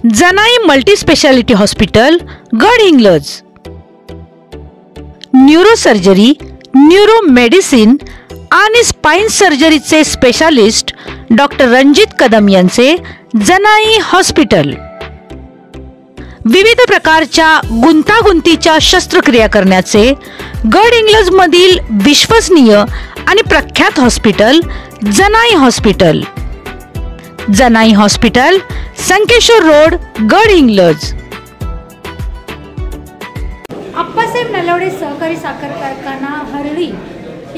Janai multi speciality hospital Gadhinglaj. Neurosurgery, neuro medicine आणि spine सर्जरीचे specialist doctor Ranjit Kadam यांचे जनाई हॉस्पिटल। विविध प्रकारच्या गुंतागुंतीच्या शस्त्रक्रिया करण्याचे गडहिंग्लज मधील विश्वसनीय आणि प्रख्यात hospital Janai hospital. Janai hospital, Sankeshwar road, Gadhinglaj. Appasaheb Nalawade सहकारी साखर कारखाना हरळी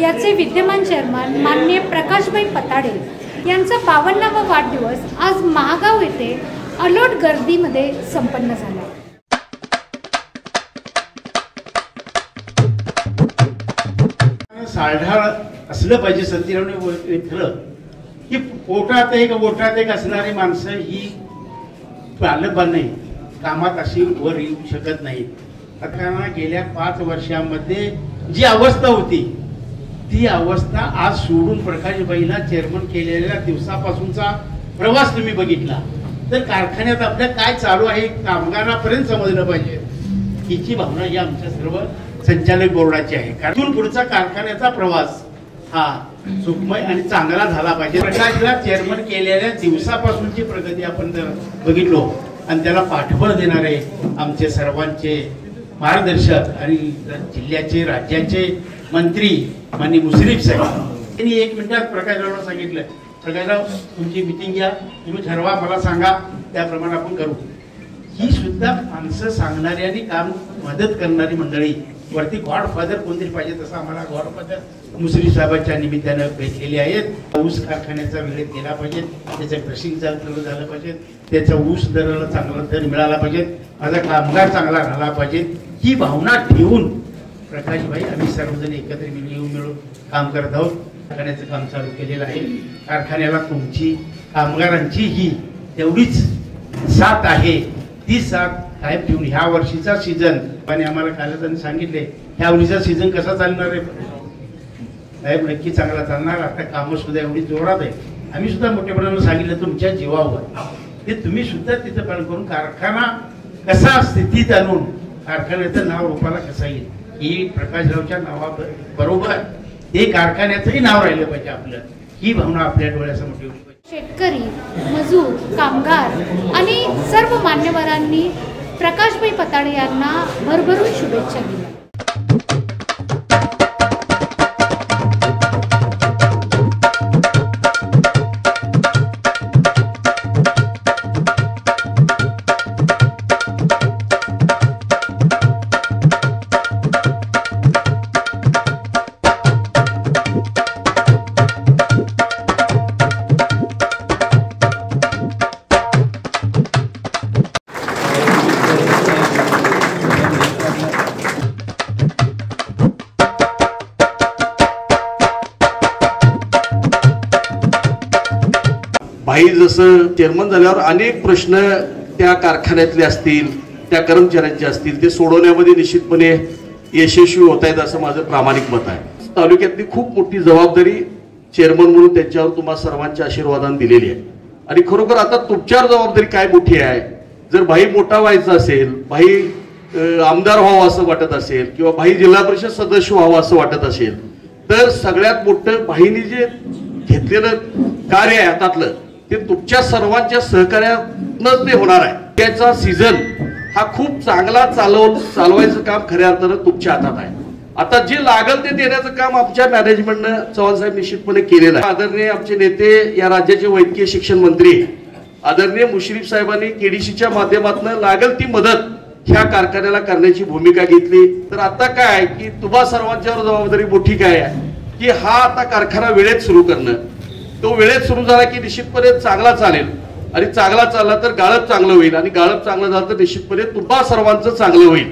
याचे विद्यमान चेअरमन माननीय प्रकाशभाई पताडे यांचा 52वा वाढदिवस आज महागाव येथे अलोट गर्दीमध्ये संपन्न झाला। साढाळ असलं पाहिजे सत्यनारायण खरं की पोटात एक असणारी माणसं ही पालकबान नाही, कामात अशी वर येऊ शकत नाही। आता गेल्या 5 वर्षांमध्ये जी अवस्था होती ती अवस्था आज सोडून प्रकाशबाईला चेअरमन केलेल्या दिवसापासूनचा प्रवास तुम्ही बघितला तर कारखान्यात आपल्या काय चालू आहे कामगारांपर्यंत समजलं पाहिजे। हिची भावना ही आमच्या सर्व संचालक बोर्डाची आहे। कारण पुढचा कारखान्याचा प्रवास हा सुखमय आणि चांगला झाला पाहिजे। प्रकाशला चेअरमन केलेल्या दिवसापासूनची प्रगती आपण जर बघितलो आणि त्याला पाठबळ देणारे आमचे सर्वांचे मार्गदर्शक आणि जिल्ह्याचे राज्याचे मंत्री माननीय मुश्रीफ साहेब यांनी 1 मिनिटात प्रकाशरावला सांगितलं, प्रकाशराव तुमची मीटिंग घ्या, तुम्ही ठरवा, मला सांगा, त्याप्रमाणे आपण करू। ही सुद्धा माणसं सांगणारी आणि काम मदत करणारी मंडळी वरती गॉडफादर कोणतरी पाहिजे तसं आम्हाला गॉडफादर मुश्रीफ साहेबांच्या निमित्तानं भेटलेले आहेत। ऊस कारखान्याचा वेळेत गेला पाहिजे, त्याचं क्रशिंग चालू झालं पाहिजे, त्याचा ऊस दराला चांगला दर मिळाला पाहिजे, माझा कामगार चांगला राहिला पाहिजे, ही भावना ठेवून प्रकाशभाई आम्ही सर्वजण एकत्र मिळून काम करत आहोत। कारखान्याचं काम चालू केलेलं आहे। कारखान्याला तुमची कामगारांची ही तेवढीच साथ आहे, ती साथ कायम ठेवून ह्या वर्षीचा सीझन आणि आम्हाला कालच सांगितले ह्या वर्षीचा सीझन कसा चालणार आहे साहेब, नक्की चांगला चालणार। आता कामं सुद्धा एवढी जोरात आहे, आम्ही सुद्धा मोठेपणानं सांगितलं तुमच्या जीवावर ते तुम्ही सुद्धा तिथं पालन करून कारखाना कसा स्थितीत आणून कारखान्याचं नाव रूपाला कसं येईल ही प्रकाशरावच्या नावाबरोबर हे कारखान्याचंही नाव राहिलं पाहिजे आपलं, ही भावना आपल्या डोळ्यासमोर ठेवली पाहिजे। शेतकरी, मजूर, कामगार आणि सर्व मान्यवरांनी प्रकाशभाई पताडे यांना भरभरून शुभेच्छा दिल्या। भाई जसं चेअरमन झाल्यावर अनेक प्रश्न त्या कारखान्यातले असतील, त्या कर्मचाऱ्यांचे असतील, ते सोडवण्यामध्ये निश्चितपणे यशस्वी होत आहेत असं माझं प्रामाणिक मत आहे। तालुक्यातली खूप मोठी जबाबदारी चेअरमन म्हणून त्यांच्यावर तुम्हा सर्वांच्या आशीर्वादाने दिलेली आहे आणि खरोखर आता तुमच्यावर जबाबदारी काय मोठी आहे। जर भाई मोठा व्हायचा असेल, भाई आमदार व्हावं असं वाटत असेल किंवा भाई जिल्हा परिषद सदस्य व्हावं असं वाटत असेल तर सगळ्यात मोठं भाईने जे घेतलेलं कार्य आहे हातातलं ते तुमच्या सर्वांच्या सहकार्यानंच ते होणार आहे। त्याचा सीझन हा खूप चांगला चालवायचं काम खऱ्या अर्थानं तुमच्या हातात आहे। आता जे लागल ते देण्याचं काम आमच्या मॅनेजमेंटनं चव्हाण साहेब निश्चितपणे केलेलं आहे। आदरणीय आमचे नेते या राज्याचे वैद्यकीय शिक्षण मंत्री आदरणीय मुश्रीफ साहेबांनी केडीसीच्या माध्यमातून लागल ती मदत ह्या कारखान्याला करण्याची भूमिका घेतली। तर आता काय की तुम्हा सर्वांच्यावर जबाबदारी मोठी काय आहे की हा आता कारखाना वेळेत सुरू करणं, तो वेळेत सुरू झाला की निश्चितपणे चांगला चालेल आणि चांगला चालला तर गाळप चांगलं होईल आणि गाळप चांगलं झालं तर निश्चितपणे तुम्हा सर्वांचं चांगलं होईल।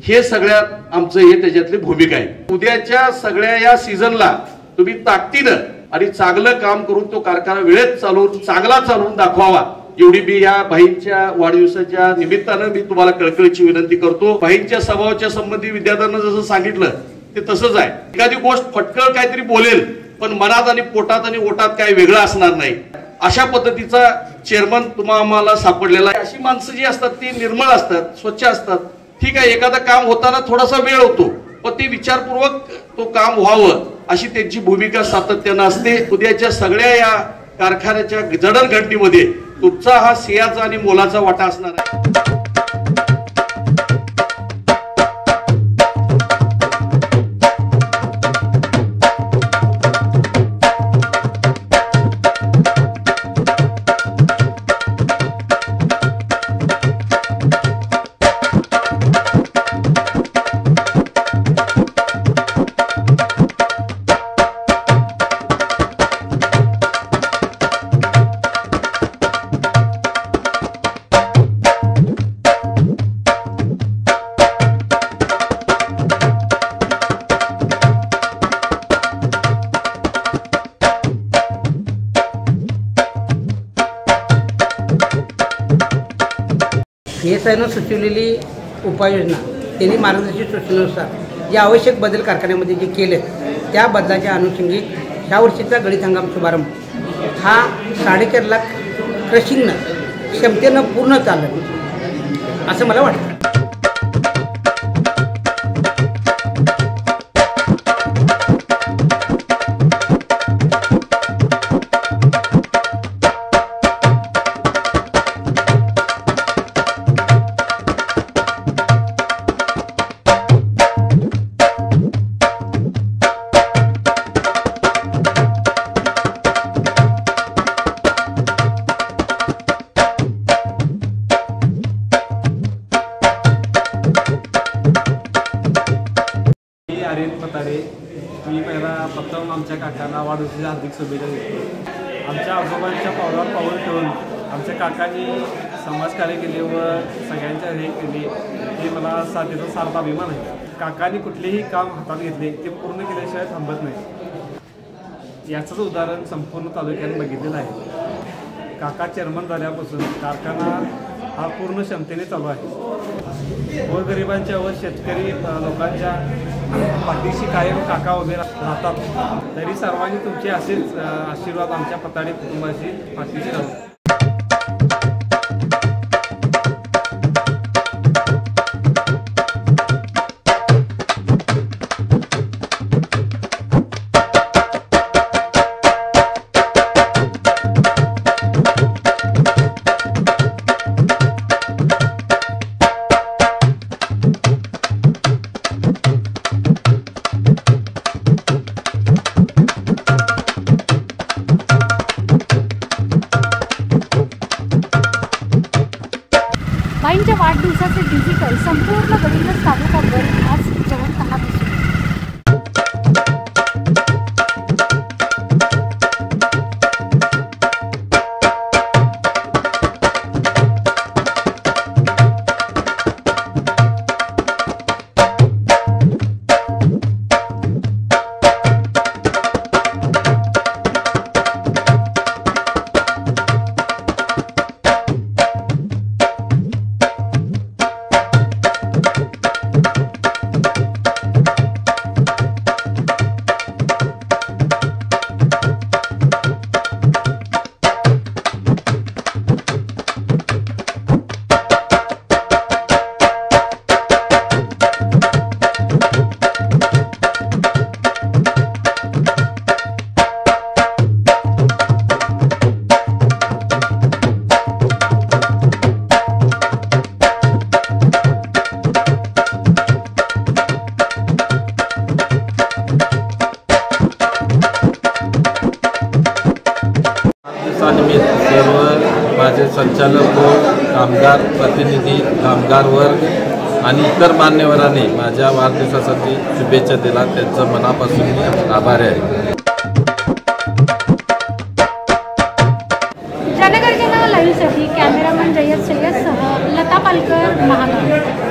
हे सगळ्यात आमचं हे त्याच्यातली भूमिका आहे। उद्याच्या सगळ्या या सीझनला तुम्ही ताकदीनं आणि चांगलं काम करून तो कारखाना वेळेत चालवून चांगला चालवून दाखवावा एवढी मी या भाईंच्या वाढदिवसाच्या निमित्तानं मी तुम्हाला कळकळीची विनंती करतो। भाईंच्या स्वभावाच्या संबंधी विद्यार्थ्यांना जसं सांगितलं ते तसंच आहे। एखादी गोष्ट फटकळ काहीतरी बोलेल पण मनात आणि पोटात आणि ओटात काही वेगळं असणार नाही। अशा पद्धतीचा चेअरमन आम्हाला सापडलेला आहे। अशी माणसं जी असतात ती निर्मळ असतात, स्वच्छ असतात। ठीक आहे, एखादं काम होताना थोडासा वेळ होतो, पण ते विचारपूर्वक तो काम व्हावं अशी त्यांची भूमिका सातत्यानं असते। उद्याच्या सगळ्या या कारखान्याच्या जडणघडणीमध्ये तुमचा हा सिंहाचा आणि मोलाचा वाटा असणार आहे। PSIनं सुचवलेली उपाययोजना त्यांनी मार्गदर्शक सूचनेनुसार जे आवश्यक बदल कारखान्यामध्ये जे केले त्या बदलाच्या अनुषंगिक ह्या वर्षीचा गळीत हंगाम शुभारंभ हा 4.5 लाख क्रशिंगनं क्षमतेनं पूर्ण चाललं असं मला वाटतं। मी पहिला प्रथम आमच्या काकांना वाढदिवसाच्या हार्दिक शुभेच्छा देतो। आमच्या आजोबांच्या पावलावर पाऊल ठेवून आमच्या काकांनी समाजकार्य केले व सगळ्यांच्या हे केले, हे मला त्याचा सार्थ अभिमान आहे। काकांनी कुठलेही काम हातात घेतले ते पूर्ण केल्याशिवाय थांबत नाही। याचंच उदाहरण संपूर्ण तालुक्यात बघितलेलं आहे। काका चेअरमन झाल्यापासून कारखाना हा पूर्ण क्षमतेने चालू आहे। गोरगरिबांच्या व शेतकरी लोकांच्या पाठीशी कायम काका उभे राहतात। तरी सर्वांनी तुमचे असेच आशीर्वाद आमच्या पताडे कुटुंबाशी पाठीशी राहतात। बाईंच्या वाढदिवसाचे डिजिटल संपूर्ण गडिंग्लज तालुक्यावर आज जवळतः दिसून सर्व माझे संचालक व कामगार प्रतिनिधी, कामगार वर्ग आणि इतर मान्यवरांनी माझ्या वाढदिवसासाठी शुभेच्छा दिल्या, त्यांचं मनापासून मी आभारी आहे। जनगर्जना लाईव्हसाठी कॅमेरामन जयद सय्यदसह लता पालकर, महागाव।